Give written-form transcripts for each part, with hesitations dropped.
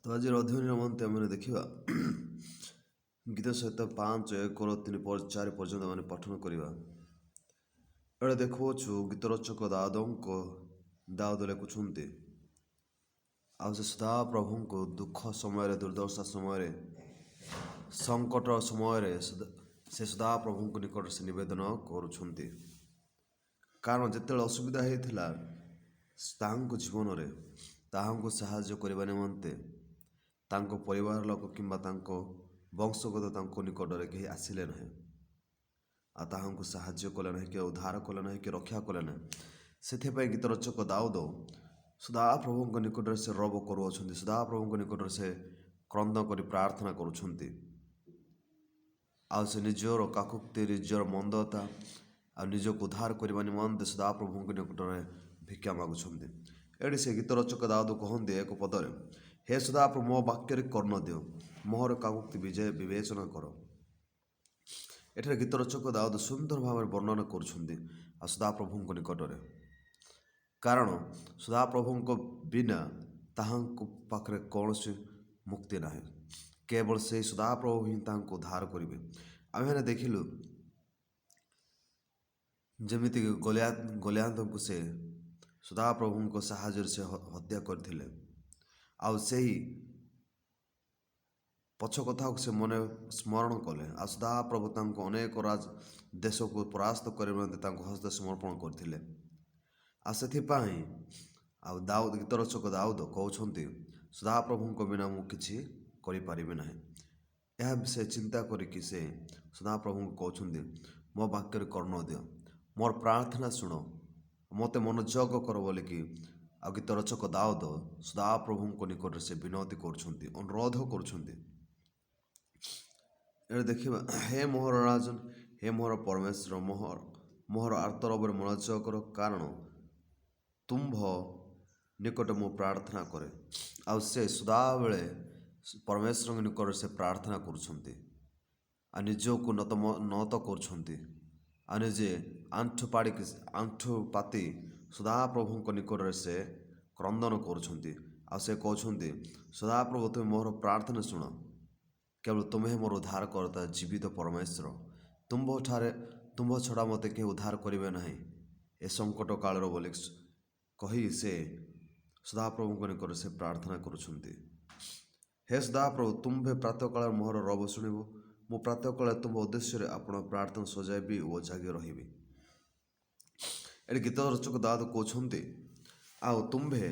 ତ ଆଜିର ଅଧ୍ୟୟନ ନିମନ୍ତେ ଆମେ ଦେଖିବା ଗୀତ ସହିତ 5:1-3-4 ପର୍ଯ୍ୟନ୍ତ ଆମେ ପଠନ କରିବା। ଏଠି ଦେଖୁଅଛୁ ଗୀତ ରଚକ ଦାଉଦ ଲେଖୁଛନ୍ତି, ଆଉ ସେ ସଦାପ୍ରଭୁଙ୍କୁ ଦୁଃଖ ସମୟରେ, ଦୁର୍ଦ୍ଦଶା ସମୟରେ, ସଙ୍କଟ ସମୟରେ ସେ ସଦାପ୍ରଭୁଙ୍କ ନିକଟରେ ସେ ନିବେଦନ କରୁଛନ୍ତି। କାରଣ ଯେତେବେଳେ ଅସୁବିଧା ହେଇଥିଲା ତାହାଙ୍କ ଜୀବନରେ, ତାହାଙ୍କୁ ସାହାଯ୍ୟ କରିବା ନିମନ୍ତେ ତାଙ୍କ ପରିବାର ଲୋକ କିମ୍ବା ତାଙ୍କ ବଂଶଗତ ତାଙ୍କ ନିକଟରେ କେହି ଆସିଲେ ନାହିଁ, ଆଉ ତାହାଙ୍କୁ ସାହାଯ୍ୟ କଲେ ନାହିଁ, କି ଉଦ୍ଧାର କଲେ ନାହିଁ, କି ରକ୍ଷା କଲେ ନାହିଁ। ସେଥିପାଇଁ ଗୀତ ରଚକ ଦାଉଦ ସଦାପ୍ରଭୁଙ୍କ ନିକଟରେ ସେ ରବ କରୁଅଛନ୍ତି, ସଦାପ୍ରଭୁଙ୍କ ନିକଟରେ ସେ କ୍ରନ୍ଦ କରି ପ୍ରାର୍ଥନା କରୁଛନ୍ତି। ଆଉ ସେ ନିଜର କାକୁକ୍ତି, ନିଜର ମନ୍ଦତା ଆଉ ନିଜକୁ ଉଦ୍ଧାର କରିବା ନିମନ୍ତେ ସଦାପ୍ରଭୁଙ୍କ ନିକଟରେ ଭିକ୍ଷା ମାଗୁଛନ୍ତି। ଏଠି ସେ ଗୀତ ରଚକ ଦାଉଦ କହନ୍ତି ଏକ ପଦରେ, ହେ ସଦାପ୍ରଭୁ ମୋ ବାକ୍ୟରେ କର୍ଣ୍ଣ ଦିଅ, ମୋହର କାକୁକ୍ତି ବିବେଚନା କର। ଏଠାରେ ଗୀତ ରଚକ ଦାଉଦ ସୁନ୍ଦର ଭାବରେ ବର୍ଣ୍ଣନା କରୁଛନ୍ତି ଆଉ ସଦାପ୍ରଭୁଙ୍କ ନିକଟରେ, କାରଣ ସଦାପ୍ରଭୁଙ୍କ ବିନା ତାହାଙ୍କ ପାଖରେ କୌଣସି ମୁକ୍ତି ନାହିଁ। କେବଳ ସେହି ସଦାପ୍ରଭୁ ହିଁ ତାହାଙ୍କୁ ଉଦ୍ଧାର କରିବେ। ଆମେମାନେ ଦେଖିଲୁ ଯେମିତିକି ଗୋଲିଆତଙ୍କୁ ସେ ସଦାପ୍ରଭୁଙ୍କ ସାହାଯ୍ୟରେ ସେ ହତ୍ୟା କରିଥିଲେ, ଆଉ ସେହି ପଛ କଥାକୁ ସେ ମନେ ସ୍ମରଣ କଲେ, ଆଉ ସଦାପ୍ରଭୁ ତାଙ୍କୁ ଅନେକ ଦେଶକୁ ପରାସ୍ତ କରିବା ନିମନ୍ତେ ତାଙ୍କୁ ହସ୍ତ ସମର୍ପଣ କରିଥିଲେ। ଆଉ ସେଥିପାଇଁ ଗୀତ ରଚକ ଦାଉଦ କହୁଛନ୍ତି, ସଦାପ୍ରଭୁଙ୍କ ବିନା ମୁଁ କିଛି କରିପାରିବି ନାହିଁ। ଏହା ସେ ଚିନ୍ତା କରିକି ସେ ସଦାପ୍ରଭୁଙ୍କୁ କହୁଛନ୍ତି, ମୋ ବାକ୍ୟରେ କର୍ଣ୍ଣ ଦିଅ, ମୋର ପ୍ରାର୍ଥନା ଶୁଣ, ମୋତେ ମନୋଯୋଗ କର ବୋଲିକି ଆଉ ଗୀତ ରଚକ ଦାଉଦ ସଦାପ୍ରଭୁଙ୍କ ନିକଟରେ ସେ ବିନତି କରୁଛନ୍ତି, ଅନୁରୋଧ କରୁଛନ୍ତି। ଏଠି ଦେଖିବା, ହେ ମୋହର ରାଜନ, ହେ ମୋହର ପରମେଶ୍ୱର, ମୋହର ଆର୍ତ୍ତରବରେ ମନୋଯୋଗ କର, କାରଣ ତୁମ୍ଭ ନିକଟ ମୁଁ ପ୍ରାର୍ଥନା କରେ। ଆଉ ସେ ସଦାବେଳେ ପରମେଶ୍ୱରଙ୍କ ନିକଟରେ ସେ ପ୍ରାର୍ଥନା କରୁଛନ୍ତି, ଆଉ ନିଜକୁ ନତ କରୁଛନ୍ତି, ଆଉ ନିଜେ ଆଣ୍ଠୁ ପାତି ସଦାପ୍ରଭୁଙ୍କ ନିକଟରେ ସେ କ୍ରନ୍ଦନ କରୁଛନ୍ତି। ଆଉ ସେ କହୁଛନ୍ତି, ସଦାପ୍ରଭୁ ତୁମେ ମୋର ପ୍ରାର୍ଥନା ଶୁଣ, କେବଳ ତୁମେ ମୋର ଉଦ୍ଧାର କରତା ଜୀବିତ ପରମେଶ୍ୱର, ତୁମ୍ଭ ଛଡ଼ା ମୋତେ କେହି ଉଦ୍ଧାର କରିବେ ନାହିଁ ଏ ସଙ୍କଟ କାଳର ବୋଲି କହି ସେ ସଦାପ୍ରଭୁଙ୍କ ନିକଟରେ ସେ ପ୍ରାର୍ଥନା କରୁଛନ୍ତି। ହେ ସଦାପ୍ରଭୁ, ତୁମ୍ଭେ ପ୍ରାତଃକାଳରେ ମୋହର ରବ ଶୁଣିବ, ମୁଁ ପ୍ରାତଃକାଳେ ତୁମ୍ଭ ଉଦ୍ଦେଶ୍ୟରେ ଆପଣ ପ୍ରାର୍ଥନା ସଜାଇବି ଓ ଜାଗି ରହିବି। ଏଠି ଗୀତ ରଚକ ଦାଉଦ କହୁଛନ୍ତି, ଆଉ ତୁମ୍ଭେ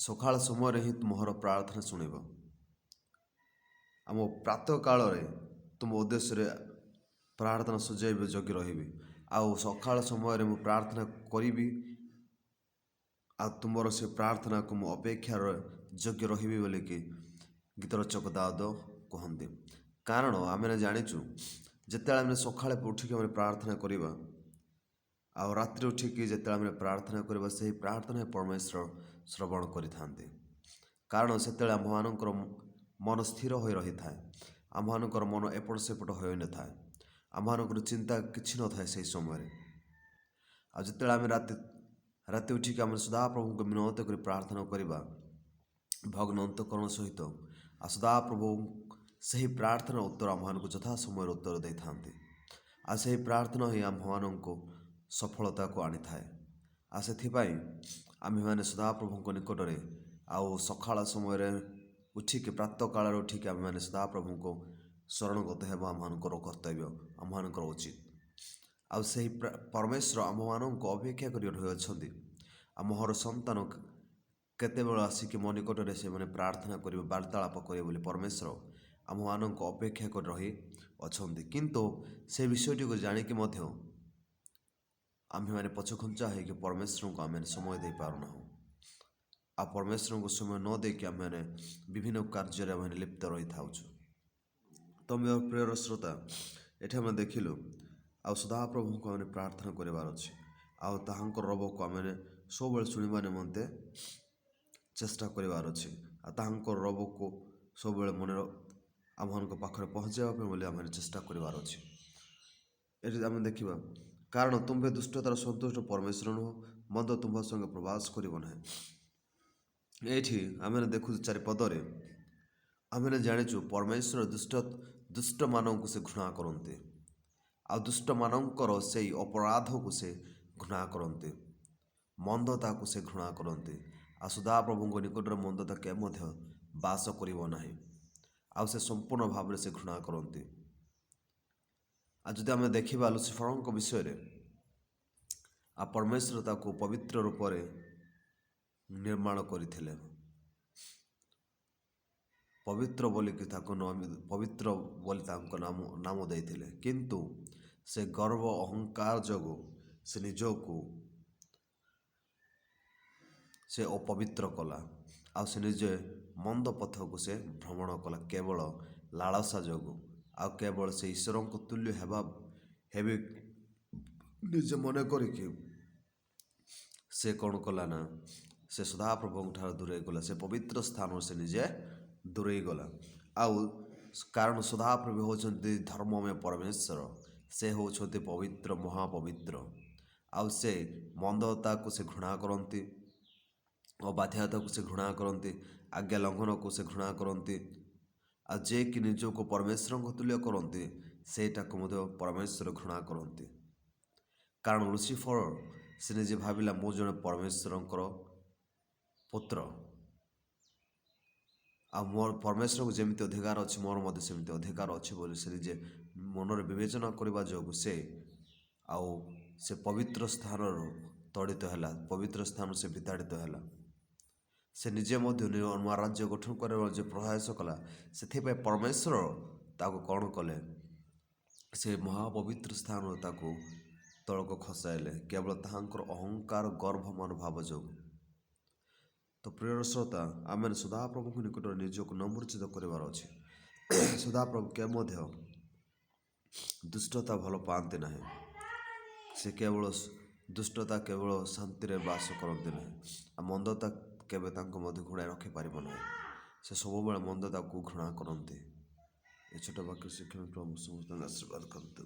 ସକାଳ ସମୟରେ ହିଁ ମୋହର ପ୍ରାର୍ଥନା ଶୁଣିବ, ଆମ ପ୍ରାତଃ କାଳରେ ତୁମ ଉଦ୍ଦେଶ୍ୟରେ ପ୍ରାର୍ଥନା ସଜାଇବି, ଜଗି ରହିବି, ଆଉ ସକାଳ ସମୟରେ ମୁଁ ପ୍ରାର୍ଥନା କରିବି, ଆଉ ତୁମର ସେ ପ୍ରାର୍ଥନାକୁ ମୁଁ ଅପେକ୍ଷାର ଯୋଗ୍ୟ ରହିବି ବୋଲିକି ଗୀତ ରଚକ ଦାଉଦ କହନ୍ତି। କାରଣ ଆମେ ଜାଣିଛୁ, ଯେତେବେଳେ ଆମେ ସକାଳେ ଉଠିକି ଆମେ ପ୍ରାର୍ଥନା କରିବା ଆଉ ରାତିରେ ଉଠିକି ଯେତେବେଳେ ଆମେ ପ୍ରାର୍ଥନା କରିବା, ସେହି ପ୍ରାର୍ଥନା ପରମେଶ୍ୱର ଶ୍ରବଣ କରିଥାନ୍ତି। କାରଣ ସେତେବେଳେ ଆମ୍ଭମାନଙ୍କର ମନ ସ୍ଥିର ହୋଇ ରହିଥାଏ, ଆମ୍ଭମାନଙ୍କର ମନ ଏପଟ ସେପଟ ହୋଇନଥାଏ, ଆମ୍ଭମାନଙ୍କର ଚିନ୍ତା କିଛି ନଥାଏ ସେହି ସମୟରେ। ଆଉ ଯେତେବେଳେ ଆମେ ରାତି ଉଠିକି ଆମେ ସଦାପ୍ରଭୁଙ୍କୁ ବିନତି କରି ପ୍ରାର୍ଥନା କରିବା ଭଗ୍ନ ଅନ୍ତଃକରଣ ସହିତ, ଆଉ ସଦାପ୍ରଭୁ ସେହି ପ୍ରାର୍ଥନାର ଉତ୍ତର ଆମ୍ଭମାନଙ୍କୁ ଯଥା ସମୟରେ ଉତ୍ତର ଦେଇଥାନ୍ତି, ଆଉ ସେହି ପ୍ରାର୍ଥନା ହିଁ ଆମ୍ଭମାନଙ୍କୁ ସଫଳତାକୁ ଆଣିଥାଏ। ଆଉ ସେଥିପାଇଁ ଆମ୍ଭେମାନେ ସଦାପ୍ରଭୁଙ୍କ ନିକଟରେ ଆଉ ସକାଳ ସମୟରେ ଉଠିକି, ପ୍ରାତଃ କାଳରେ ଉଠିକି ଆମେମାନେ ସଦାପ୍ରଭୁଙ୍କୁ ଶରଣଗତ ହେବା ଆମମାନଙ୍କର କର୍ତ୍ତବ୍ୟ, ଆମମାନଙ୍କର ଉଚିତ। ଆଉ ସେହି ପରମେଶ୍ୱର ଆମମାନଙ୍କୁ ଅପେକ୍ଷା କରି ରହିଅଛନ୍ତି, ଆଉ ମୋହର ସନ୍ତାନ କେତେବେଳେ ଆସିକି ମୋ ନିକଟରେ ସେମାନେ ପ୍ରାର୍ଥନା କରିବେ, ବାର୍ତ୍ତାଳାପ କରିବେ ବୋଲି ପରମେଶ୍ୱର ଆମମାନଙ୍କୁ ଅପେକ୍ଷା କରି ରହି ଅଛନ୍ତି। କିନ୍ତୁ ସେ ବିଷୟଟିକୁ ଜାଣିକି ମଧ୍ୟ ଆମ୍ଭେମାନେ ପଛଘୁଞ୍ଚା ହେଇକି ପରମେଶ୍ୱରଙ୍କୁ ଆମେମାନେ ସମୟ ଦେଇପାରୁନାହୁଁ, ଆଉ ପରମେଶ୍ୱରଙ୍କୁ ସମୟ ନ ଦେଇକି ଆମେମାନେ ବିଭିନ୍ନ କାର୍ଯ୍ୟରେ ଆମେ ଲିପ୍ତ ରହିଥାଉଛୁ। ତ ମୋର ପ୍ରିୟର ଶ୍ରୋତା, ଏଠି ଆମେ ଦେଖିଲୁ ଆଉ ସଦାପ୍ରଭୁଙ୍କୁ ଆମେ ପ୍ରାର୍ଥନା କରିବାର ଅଛି, ଆଉ ତାହାଙ୍କର ରବକୁ ଆମେ ସବୁବେଳେ ଶୁଣିବା ନିମନ୍ତେ ଚେଷ୍ଟା କରିବାର ଅଛି, ଆଉ ତାହାଙ୍କର ରବକୁ ସବୁବେଳେ ଆମମାନଙ୍କ ପାଖରେ ପହଞ୍ଚାଇବା ପାଇଁ ବୋଲି ଆମେ ଚେଷ୍ଟା କରିବାର ଅଛି। ଏଠି ଆମେ ଦେଖିବା, କାରଣ ତୁମ୍ଭେ ଦୁଷ୍ଟତାର ସନ୍ତୁଷ୍ଟ ପରମେଶ୍ୱର ନୁହଁ, ମନ୍ଦ ତୁମ୍ଭ ସଙ୍ଗେ ପ୍ରବାସ କରିବ ନାହିଁ। ଏଇଠି ଆମେ ଦେଖୁଛୁ ଚାରିପଦରେ ଆମେ ଜାଣିଛୁ ପରମେଶ୍ୱର ଦୁଷ୍ଟମାନଙ୍କୁ ସେ ଘୃଣା କରନ୍ତି, ଆଉ ଦୁଷ୍ଟମାନଙ୍କର ସେଇ ଅପରାଧକୁ ସେ ଘୃଣା କରନ୍ତି, ମନ୍ଦତାକୁ ସେ ଘୃଣା କରନ୍ତି। ଆଉ ସଦାପ୍ରଭୁଙ୍କ ନିକଟରେ ମନ୍ଦତା କେବେ ମଧ୍ୟ ବାସ କରିବ ନାହିଁ, ଆଉ ସେ ସମ୍ପୂର୍ଣ୍ଣ ଭାବରେ ସେ ଘୃଣା କରନ୍ତି। ଆଉ ଯଦି ଆମେ ଦେଖିବା ଲୁସିଫରଙ୍କ ବିଷୟରେ, ଆଉ ପରମେଶ୍ୱର ତାକୁ ପବିତ୍ର ରୂପରେ ନିର୍ମାଣ କରିଥିଲେ, ପବିତ୍ର ବୋଲିକି ତାକୁ ପବିତ୍ର ବୋଲି ତାଙ୍କ ନାମ ଦେଇଥିଲେ। କିନ୍ତୁ ସେ ଗର୍ବ ଅହଙ୍କାର ଯୋଗୁଁ ସେ ନିଜକୁ ସେ ଅପବିତ୍ର କଲା, ଆଉ ସେ ନିଜେ ମନ୍ଦ ପଥକୁ ସେ ଭ୍ରମଣ କଲା କେବଳ ଲାଳସା ଯୋଗୁଁ। ଆଉ କେବଳ ସେ ଈଶ୍ୱରଙ୍କ ତୁଲ୍ୟ ହେବେ ନିଜେ ମନେ କରିକି ସେ କ'ଣ କଲା ନା, ସେ ସଦାପ୍ରଭୁଙ୍କ ଠାରୁ ଦୂରେଇ ଗଲା, ସେ ପବିତ୍ର ସ୍ଥାନରୁ ସେ ନିଜେ ଦୂରେଇ ଗଲା। ଆଉ କାରଣ ସଦାପ୍ରଭୁ ହେଉଛନ୍ତି ଧର୍ମମୟ ପରମେଶ୍ୱର, ସେ ହେଉଛନ୍ତି ପବିତ୍ର, ମହାପବିତ୍ର। ଆଉ ସେ ମନ୍ଦତାକୁ ସେ ଘୃଣା କରନ୍ତି, ଅବାଧ୍ୟତାକୁ ସେ ଘୃଣା କରନ୍ତି, ଆଜ୍ଞା ଲଙ୍ଘନକୁ ସେ ଘୃଣା କରନ୍ତି। ଆଉ ଯିଏକି ନିଜକୁ ପରମେଶ୍ୱରଙ୍କ ତୁଲ୍ୟ କରନ୍ତି, ସେଇଟାକୁ ମଧ୍ୟ ପରମେଶ୍ୱର ଘୃଣା କରନ୍ତି। କାରଣ ଲୁସିଫର ସେ ନିଜେ ଭାବିଲା ମୁଁ ଜଣେ ପରମେଶ୍ୱରଙ୍କର ପୁତ୍ର, ଆଉ ମୋର ପରମେଶ୍ୱରଙ୍କୁ ଯେମିତି ଅଧିକାର ଅଛି ମୋର ମଧ୍ୟ ସେମିତି ଅଧିକାର ଅଛି ବୋଲି ସେ ନିଜେ ମନରେ ବିବେଚନା କରିବା ଯୋଗୁଁ ସେ ପବିତ୍ର ସ୍ଥାନରୁ ତଡ଼ିତ ହେଲା, ପବିତ୍ର ସ୍ଥାନରୁ ସେ ବିତାଡ଼ିତ ହେଲା। ସେ ନିଜେ ମଧ୍ୟ ନୂଆ ରାଜ୍ୟ ଗଠନ କରିବାର ଯେ ପ୍ରୟାସ କଲା, ସେଥିପାଇଁ ପରମେଶ୍ୱର ତାକୁ କ'ଣ କଲେ, ସେ ମହାପବିତ୍ର ସ୍ଥାନରୁ ତାକୁ ତଳକୁ ଖସାଇଲେ, କେବଳ ତାହାଙ୍କର ଅହଙ୍କାର ଗର୍ବ ମନୋଭାବ ଯୋଗୁଁ। ତ ପ୍ରିୟ ଶ୍ରୋତା, ଆମେ ସଦାପ୍ରଭୁଙ୍କ ନିକଟରେ ନିଜକୁ ନମ୍ରଚିତ କରିବାର ଅଛି। ସଦାପ୍ରଭୁ କେବେ ମଧ୍ୟ ଦୁଷ୍ଟତା ଭଲ ପାଆନ୍ତି ନାହିଁ। ସେ ଦୁଷ୍ଟତା କେବଳ ଶାନ୍ତିରେ ବାସ କରନ୍ତି ନାହିଁ, ଆଉ ମନ୍ଦତା କେବେ ତାଙ୍କ ମଧ୍ୟ ଘୋଡ଼ାଇ ରଖିପାରିବ ନାହିଁ। ସେ ସବୁବେଳେ ମନ୍ଦତାକୁ ଘୃଣା କରନ୍ତି। ଏ ଛୋଟ ବାକ୍ୟ ଶିକ୍ଷା ପ୍ରଭୁ ସମସ୍ତଙ୍କୁ ଆଶୀର୍ବାଦ କରନ୍ତୁ।